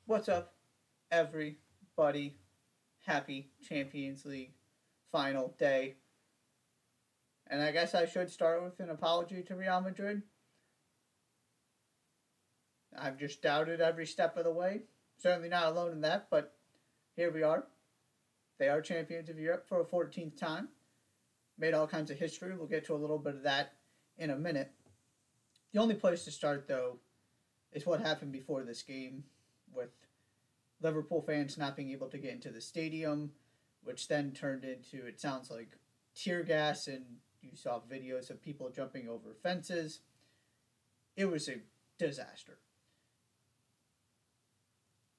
What's up, everybody? Happy Champions League final day. And I guess I should start with an apology to Real Madrid. I've just doubted every step of the way. Certainly not alone in that, but here we are. They are champions of Europe for a 14th time. Made all kinds of history. We'll get to a little bit of that in a minute. The only place to start, though, is what happened before this game with Liverpool fans not being able to get into the stadium, which then turned into, it sounds like, tear gas, and you saw videos of people jumping over fences. It was a disaster.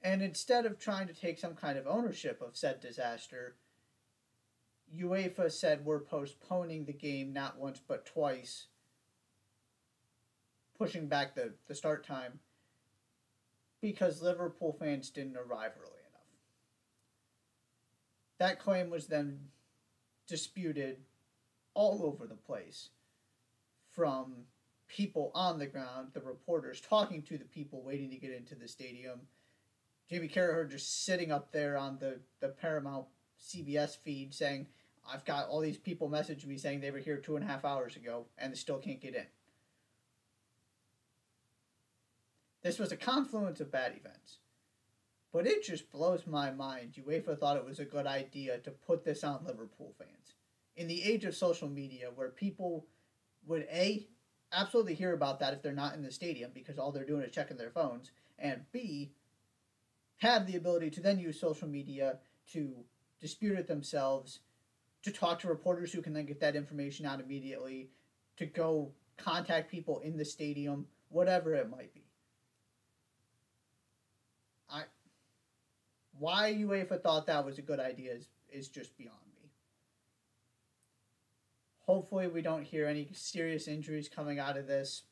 And instead of trying to take some kind of ownership of said disaster, UEFA said we're postponing the game not once but twice, pushing back the start time, because Liverpool fans didn't arrive early enough. That claim was then disputed all over the place, from people on the ground, the reporters talking to the people waiting to get into the stadium, Jamie Carragher just sitting up there on the Paramount CBS feed saying, I've got all these people messaging me saying they were here 2.5 hours ago and they still can't get in. This was a confluence of bad events. But it just blows my mind UEFA thought it was a good idea to put this on Liverpool fans. In the age of social media, where people would A, absolutely hear about that if they're not in the stadium because all they're doing is checking their phones, and B, have the ability to then use social media to dispute it themselves, to talk to reporters who can then get that information out immediately, to go contact people in the stadium, whatever it might be. Why UEFA thought that was a good idea is just beyond me. Hopefully we don't hear any serious injuries coming out of this.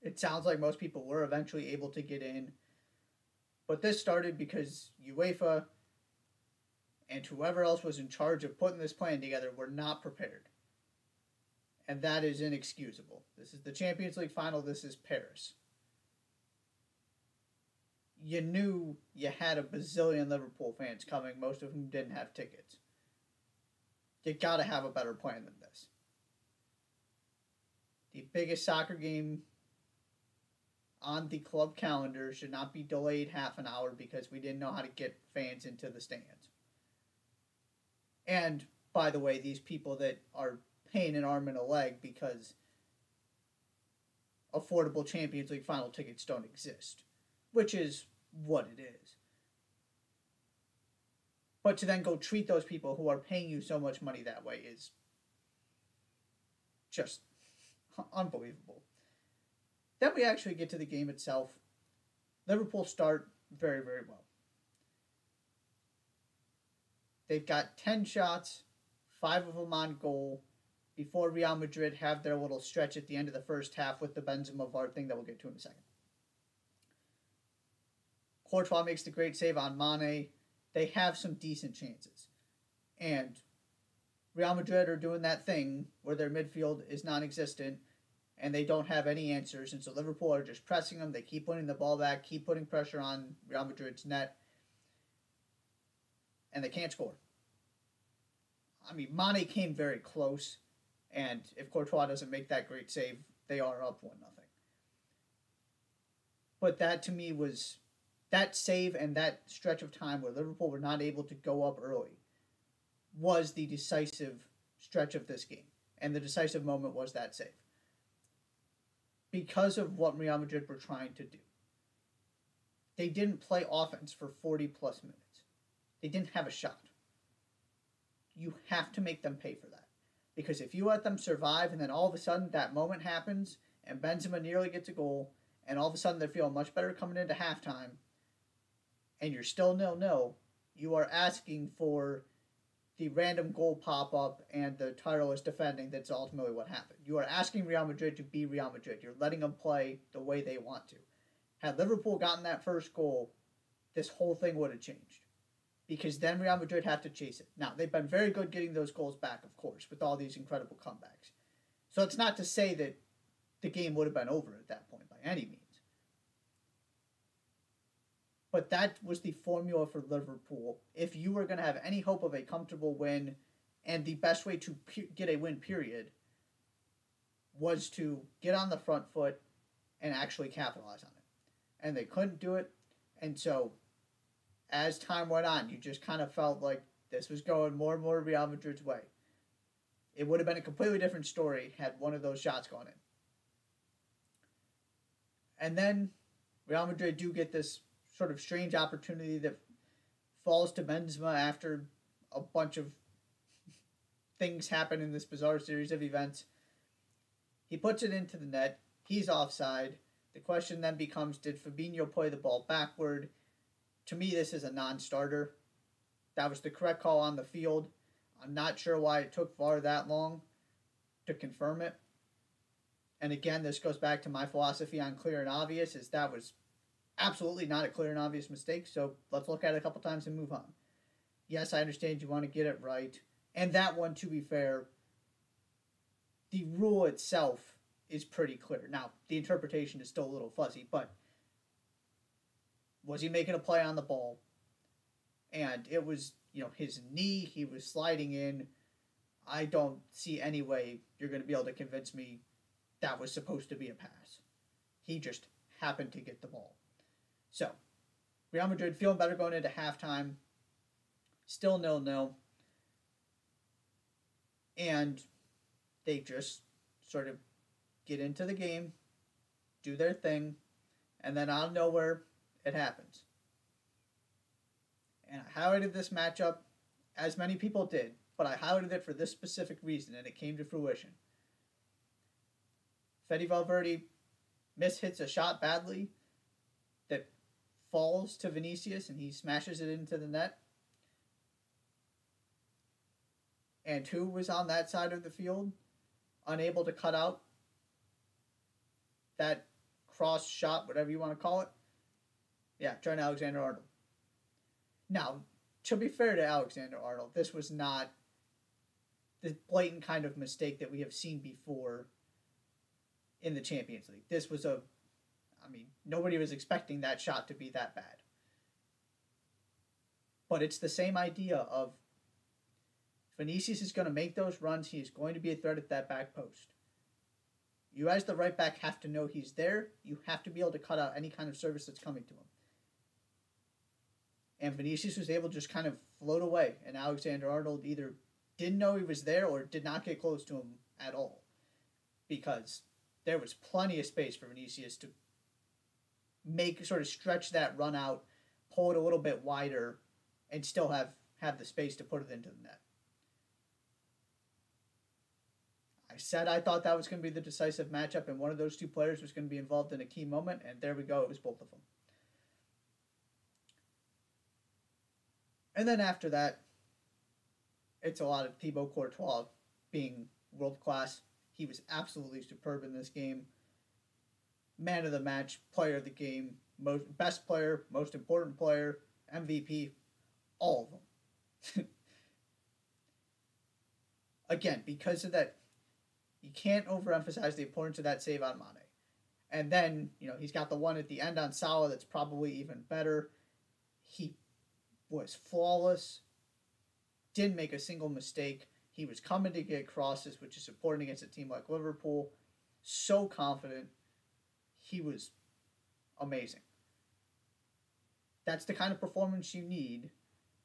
It sounds like most people were eventually able to get in. But this started because UEFA and whoever else was in charge of putting this plan together were not prepared. And that is inexcusable. This is the Champions League final. This is Paris. You knew you had a bazillion Liverpool fans coming, most of whom didn't have tickets. You gotta have a better plan than this. The biggest soccer game on the club calendar should not be delayed half an hour because we didn't know how to get fans into the stands. And, by the way, these people that are paying an arm and a leg because affordable Champions League final tickets don't exist, which is what it is. But to then go treat those people who are paying you so much money that way is just unbelievable. Then we actually get to the game itself. Liverpool start very, very well. They've got 10 shots, 5 of them on goal, before Real Madrid have their little stretch at the end of the first half with the Benzema VAR thing that we'll get to in a second. Courtois makes the great save on Mane. They have some decent chances. And Real Madrid are doing that thing where their midfield is non-existent and they don't have any answers. And so Liverpool are just pressing them. They keep winning the ball back, keep putting pressure on Real Madrid's net. And they can't score. I mean, Mane came very close. And if Courtois doesn't make that great save, they are up 1-0. But that to me was... that save and that stretch of time where Liverpool were not able to go up early was the decisive stretch of this game. And the decisive moment was that save. Because of what Real Madrid were trying to do. They didn't play offense for 40 plus minutes. They didn't have a shot. You have to make them pay for that. Because if you let them survive and then all of a sudden that moment happens and Benzema nearly gets a goal and all of a sudden they're feeling much better coming into halftime, and you're still 0-0, you are asking for the random goal pop-up and the tireless defending that's ultimately what happened. You are asking Real Madrid to be Real Madrid. You're letting them play the way they want to. Had Liverpool gotten that first goal, this whole thing would have changed. Because then Real Madrid have to chase it. Now, they've been very good getting those goals back, of course, with all these incredible comebacks. So it's not to say that the game would have been over at that point by any means. But that was the formula for Liverpool. If you were going to have any hope of a comfortable win, and the best way to get a win, period, was to get on the front foot and actually capitalize on it. And they couldn't do it. And so, as time went on, you just kind of felt like this was going more and more Real Madrid's way. It would have been a completely different story had one of those shots gone in. And then Real Madrid do get this sort of strange opportunity that falls to Benzema after a bunch of things happen in this bizarre series of events. He puts it into the net. He's offside. The question then becomes, did Fabinho play the ball backward? To me, this is a non-starter. That was the correct call on the field. I'm not sure why it took VAR that long to confirm it. And again, this goes back to my philosophy on clear and obvious, is that was absolutely not a clear and obvious mistake, so let's look at it a couple times and move on. Yes, I understand you want to get it right. And that one, to be fair, the rule itself is pretty clear. Now, the interpretation is still a little fuzzy, but was he making a play on the ball? And it was, his knee, he was sliding in. I don't see any way you're going to be able to convince me that was supposed to be a pass. He just happened to get the ball. So, Real Madrid feeling better going into halftime. Still 0-0. And they just sort of get into the game, do their thing, and then out of nowhere, it happens. And I highlighted this matchup, as many people did, but I highlighted it for this specific reason, and it came to fruition. Fede Valverde mishits a shot badly that falls to Vinicius, and he smashes it into the net. And who was on that side of the field, unable to cut out that cross shot, whatever you want to call it? Yeah, Trent Alexander-Arnold. Now, to be fair to Alexander-Arnold, this was not the blatant kind of mistake that we have seen before in the Champions League. This was nobody was expecting that shot to be that bad. But it's the same idea of Vinicius is going to make those runs. He is going to be a threat at that back post. You as the right back have to know he's there. You have to be able to cut out any kind of service that's coming to him. And Vinicius was able to just kind of float away. And Alexander-Arnold either didn't know he was there or did not get close to him at all. Because there was plenty of space for Vinicius to stretch that run out, pull it a little bit wider, and still have the space to put it into the net. I said I thought that was going to be the decisive matchup, and one of those two players was going to be involved in a key moment, and there we go, it was both of them. And then after that, it's a lot of Thibaut Courtois being world-class. He was absolutely superb in this game. Man of the match, player of the game, best player, most important player, MVP, all of them. Again, because of that, you can't overemphasize the importance of that save on Mane. And then, he's got the one at the end on Salah that's probably even better. He was flawless, didn't make a single mistake. He was coming to get crosses, which is important against a team like Liverpool. So confident. He was amazing. That's the kind of performance you need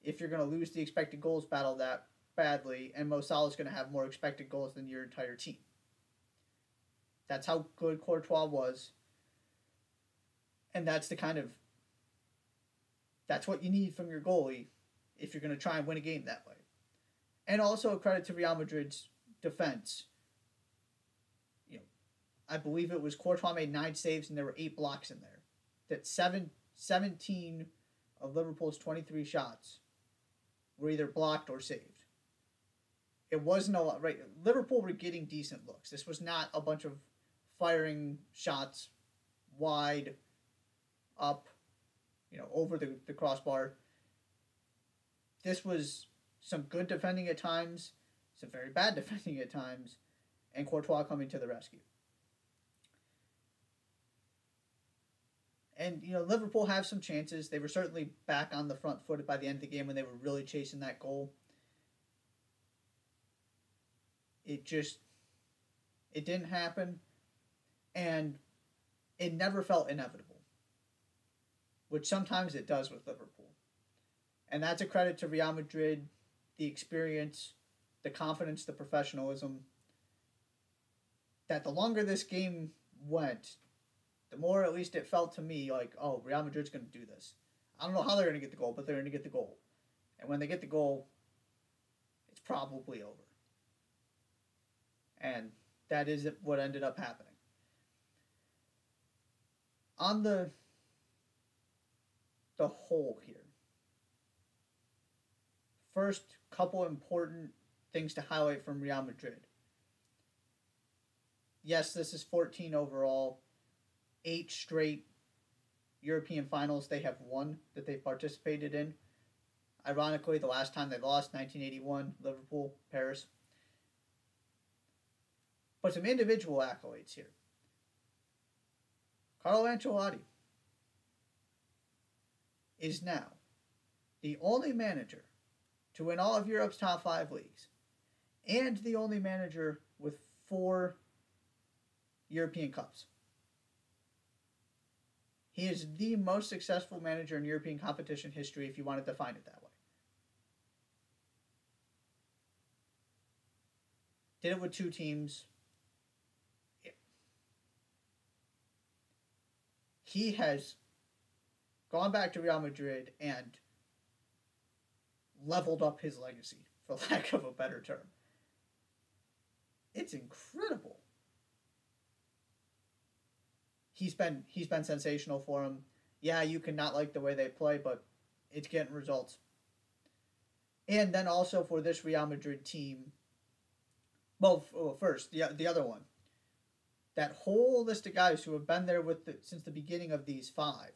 if you're going to lose the expected goals battle that badly, and Mo Salah's going to have more expected goals than your entire team. That's how good Courtois was. And that's what you need from your goalie if you're going to try and win a game that way. And also a credit to Real Madrid's defense. I believe it was Courtois made 9 saves and there were 8 blocks in there. That 17 of Liverpool's 23 shots were either blocked or saved. It wasn't a lot, right? Liverpool were getting decent looks. This was not a bunch of firing shots wide, up, over the crossbar. This was some good defending at times, some very bad defending at times, and Courtois coming to the rescue. And, Liverpool have some chances. They were certainly back on the front foot by the end of the game when they were really chasing that goal. It didn't happen. And it never felt inevitable, which sometimes it does with Liverpool. And that's a credit to Real Madrid, the experience, the confidence, the professionalism, that the longer this game went, the more at least it felt to me like, oh, Real Madrid's going to do this. I don't know how they're going to get the goal, but they're going to get the goal. And when they get the goal, it's probably over. And that is what ended up happening. On the whole here, first couple important things to highlight from Real Madrid. Yes, this is 14 overall. 8 straight European finals they have won that they've participated in. Ironically, the last time they lost, 1981, Liverpool, Paris. But some individual accolades here. Carlo Ancelotti is now the only manager to win all of Europe's top 5 leagues and the only manager with 4 European Cups. He is the most successful manager in European competition history if you want to define it that way. Did it with 2 teams. Yeah. He has gone back to Real Madrid and leveled up his legacy, for lack of a better term. It's incredible. He's been sensational for him. Yeah, you can not like the way they play, but it's getting results. And then also for this Real Madrid team, first, the other one. That whole list of guys who have been there since the beginning of these 5.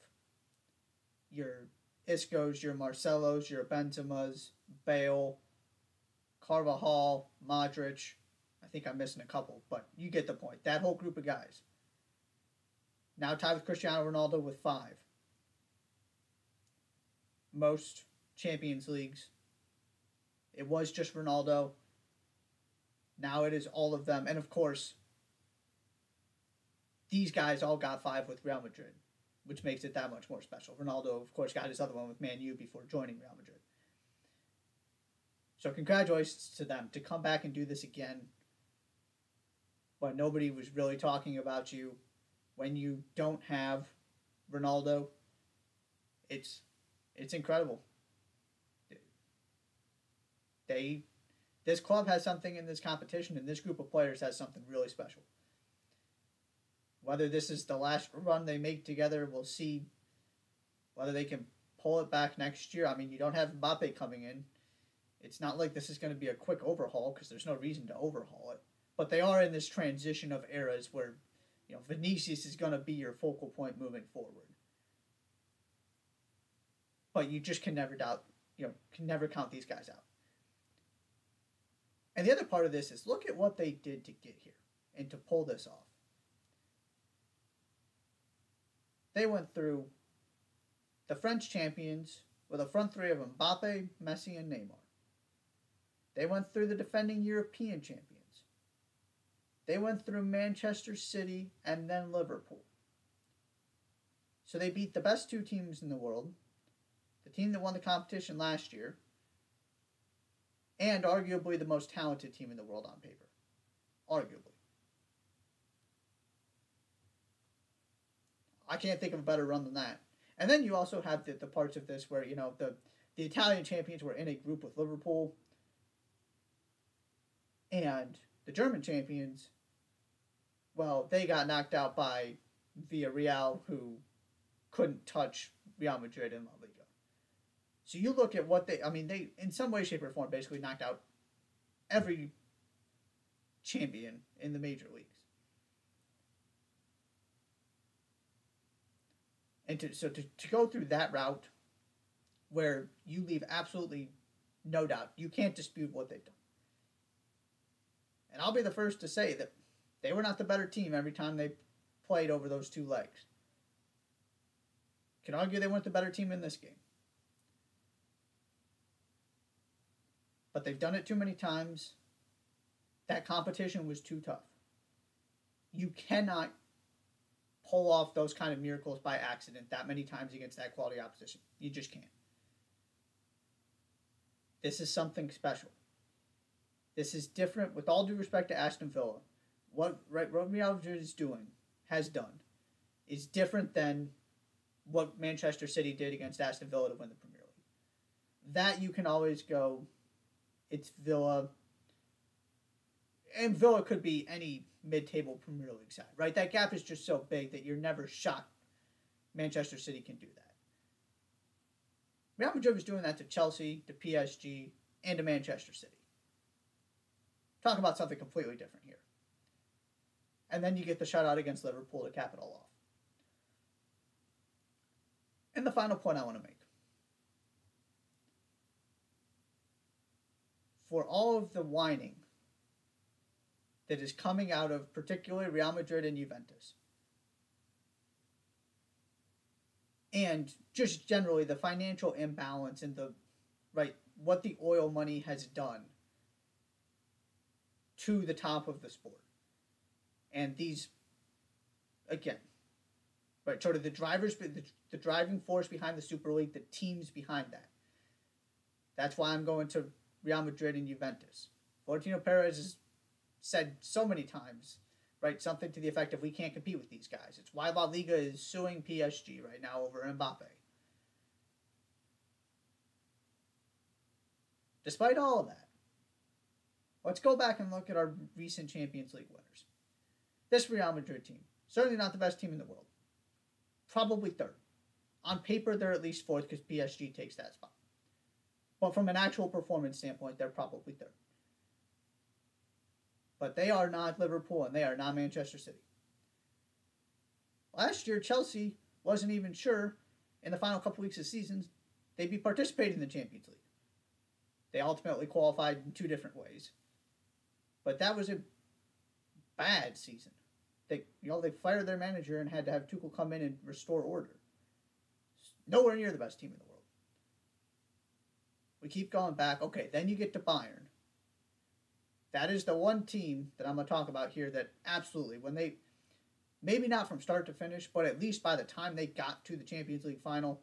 Your Iscos, your Marcelos, your Benzemas, Bale, Carvajal, Modric. I think I'm missing a couple, but you get the point. That whole group of guys. Now tied with Cristiano Ronaldo with 5. Most Champions Leagues. It was just Ronaldo. Now it is all of them. And of course, these guys all got 5 with Real Madrid, which makes it that much more special. Ronaldo, of course, got his other one with Man U before joining Real Madrid. So congratulations to them to come back and do this again when nobody was really talking about you. When you don't have Ronaldo, it's incredible. This club has something in this competition, and this group of players has something really special. Whether this is the last run they make together, we'll see whether they can pull it back next year. I mean, you don't have Mbappe coming in. It's not like this is going to be a quick overhaul because there's no reason to overhaul it. But they are in this transition of eras where Vinicius is going to be your focal point moving forward. But you just can never can never count these guys out. And the other part of this is look at what they did to get here and to pull this off. They went through the French champions with a front 3 of Mbappe, Messi, and Neymar. They went through the defending European champions. They went through Manchester City and then Liverpool. So they beat the best 2 teams in the world, the team that won the competition last year, and arguably the most talented team in the world on paper. Arguably. I can't think of a better run than that. And then you also have the parts of this where, the Italian champions were in a group with Liverpool, and the German champions, well, they got knocked out by Villarreal, who couldn't touch Real Madrid in La Liga. So you look at what they, in some way, shape, or form, basically knocked out every champion in the major leagues. And to go through that route, where you leave absolutely no doubt, you can't dispute what they've done. And I'll be the first to say that they were not the better team every time they played over those 2 legs. Can argue they weren't the better team in this game. But they've done it too many times. That competition was too tough. You cannot pull off those kind of miracles by accident that many times against that quality opposition. You just can't. This is something special. This is different, with all due respect to Aston Villa. What Real Madrid has done, is different than what Manchester City did against Aston Villa to win the Premier League. That you can always go, it's Villa. And Villa could be any mid-table Premier League side, right? That gap is just so big that you're never shocked Manchester City can do that. Real Madrid was doing that to Chelsea, to PSG, and to Manchester City. Talk about something completely different here. And then you get the shutout against Liverpool to cap it all off. And the final point I want to make. For all of the whining that is coming out of particularly Real Madrid and Juventus, and just generally the financial imbalance and what the oil money has done to the top of the sport. And these, again, right, sort of the driving force behind the Super League, the teams behind that. That's why I'm going to Real Madrid and Juventus. Florentino Perez has said so many times, right, something to the effect of, we can't compete with these guys. It's why La Liga is suing PSG right now over Mbappe. Despite all of that, let's go back and look at our recent Champions League winners. This Real Madrid team, certainly not the best team in the world. Probably third. On paper, they're at least fourth because PSG takes that spot. But from an actual performance standpoint, they're probably third. But they are not Liverpool and they are not Manchester City. Last year, Chelsea wasn't even sure in the final couple weeks of seasons they'd be participating in the Champions League. They ultimately qualified in two different ways. But that was a bad season. They fired their manager and had to have Tuchel come in and restore order. Nowhere near the best team in the world. We keep going back. Okay, then you get to Bayern. That is the one team that I'm going to talk about here that absolutely, when they, maybe not from start to finish, but at least by the time they got to the Champions League final,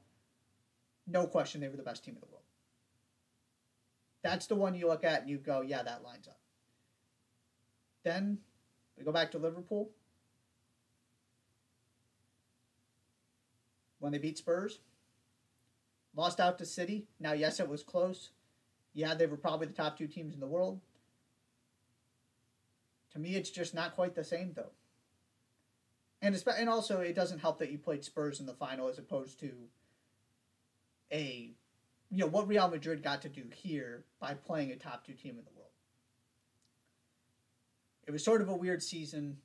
no question they were the best team in the world. That's the one you look at and you go, yeah, that lines up. Then we go back to Liverpool. When they beat Spurs. Lost out to City. Now, yes, it was close. Yeah, they were probably the top two teams in the world. To me, it's just not quite the same, though. And also, it doesn't help that you played Spurs in the final as opposed to what Real Madrid got to do here by playing a top two team in the world. It was sort of a weird season.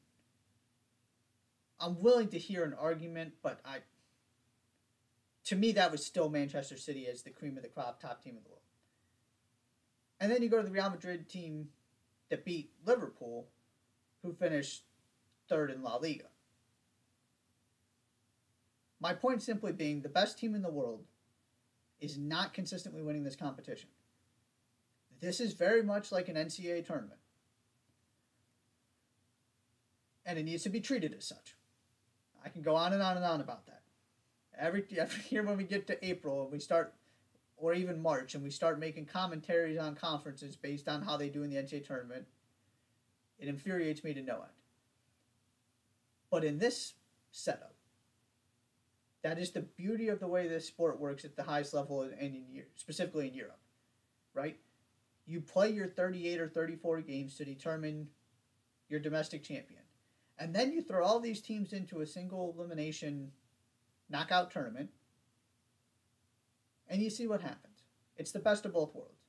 I'm willing to hear an argument, but to me, that was still Manchester City as the cream of the crop top team in the world. And then you go to the Real Madrid team that beat Liverpool, who finished third in La Liga. My point simply being, the best team in the world is not consistently winning this competition. This is very much like an NCAA tournament. And it needs to be treated as such. I can go on and on and on about that. Every year when we get to April and we start, or even March, and we start making commentaries on conferences based on how they do in the NCAA tournament, it infuriates me to no end. But in this setup, that is the beauty of the way this sport works at the highest level and specifically in Europe, right? You play your 38 or 34 games to determine your domestic champion. And then you throw all these teams into a single elimination knockout tournament, and you see what happens. It's the best of both worlds.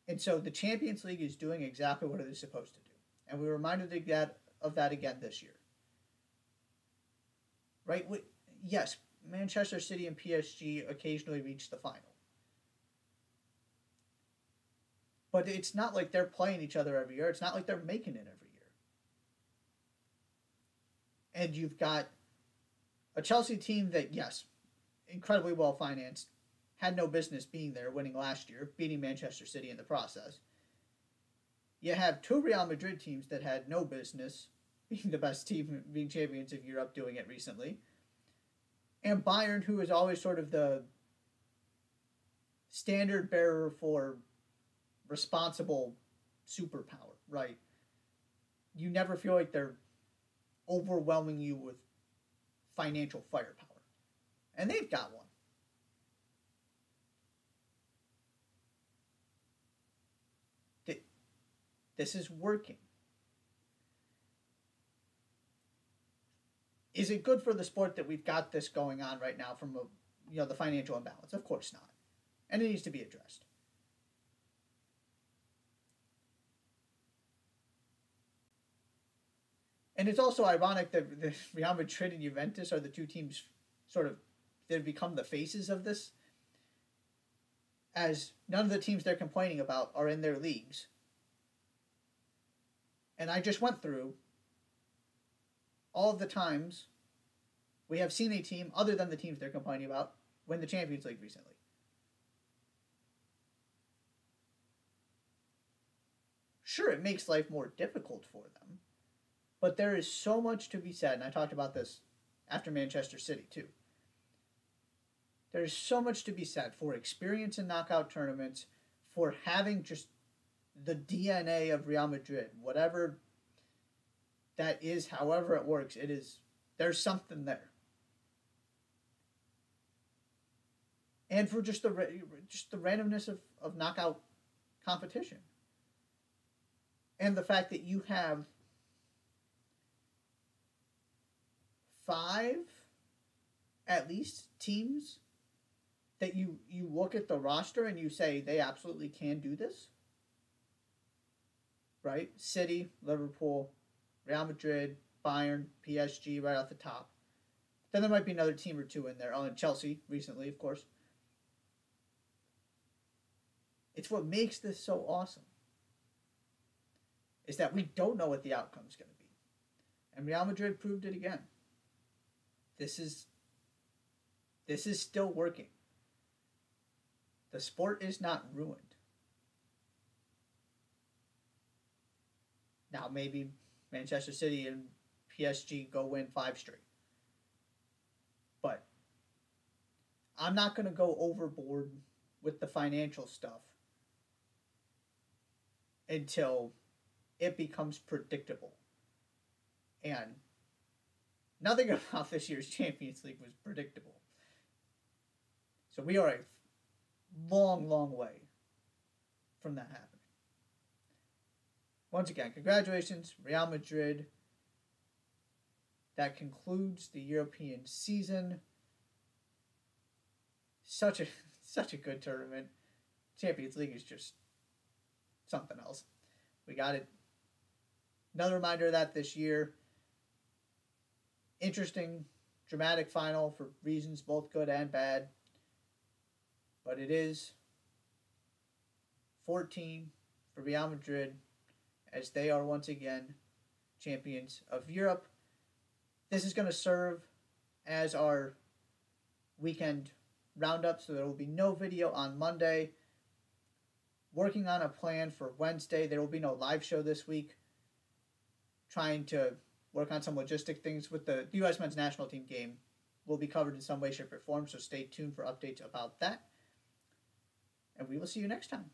And so the Champions League is doing exactly what it is supposed to do. And we were reminded of that again this year. Right? Yes, Manchester City and PSG occasionally reach the final. But it's not like they're playing each other every year. It's not like they're making it every year. And you've got A Chelsea team that, yes, incredibly well financed, had no business being there, winning last year, beating Manchester City in the process. You have two Real Madrid teams that had no business being the best team, being champions of Europe, doing it recently. And Bayern, who is always sort of the standard bearer for responsible superpower, right? You never feel like they're overwhelming you with financial firepower. And they've got one. This is working. Is it good for the sport that we've got this going on right now from the financial imbalance? Of course not. And it needs to be addressed. And it's also ironic that the Real Madrid and Juventus are the two teams sort of that have become the faces of this, as none of the teams they're complaining about are in their leagues. And I just went through all of the times we have seen a team, other than the teams they're complaining about, win the Champions League recently. Sure, it makes life more difficult for them, but there is so much to be said, and I talked about this after Manchester City too. There's so much to be said for experience in knockout tournaments, for having just the DNA of Real Madrid, whatever that is, however it works, there's something there. And for just the randomness of knockout competition. And the fact that you have 5, at least, teams that you look at the roster and you say they absolutely can do this. Right? City, Liverpool, Real Madrid, Bayern, PSG right off the top. Then there might be another team or two in there. Oh, and Chelsea recently, of course. It's what makes this so awesome. Is that we don't know what the outcome is going to be. And Real Madrid proved it again. This is still working. The sport is not ruined. Now maybe Manchester City and PSG go win 5 straight. But I'm not going to go overboard with the financial stuff until it becomes predictable. And nothing about this year's Champions League was predictable. So we are a long, long way from that happening. Once again, congratulations, Real Madrid. That concludes the European season. Such a good tournament. Champions League is just something else. We got it. Another reminder of that this year. Interesting, dramatic final for reasons both good and bad. But it is 14 for Real Madrid, as they are once again champions of Europe. This is going to serve as our weekend roundup, so there will be no video on Monday. Working on a plan for Wednesday. There will be no live show this week. Trying to work on some logistic things with the U.S. men's national team game. Will be covered in some way, shape, or form, so stay tuned for updates about that. And we will see you next time.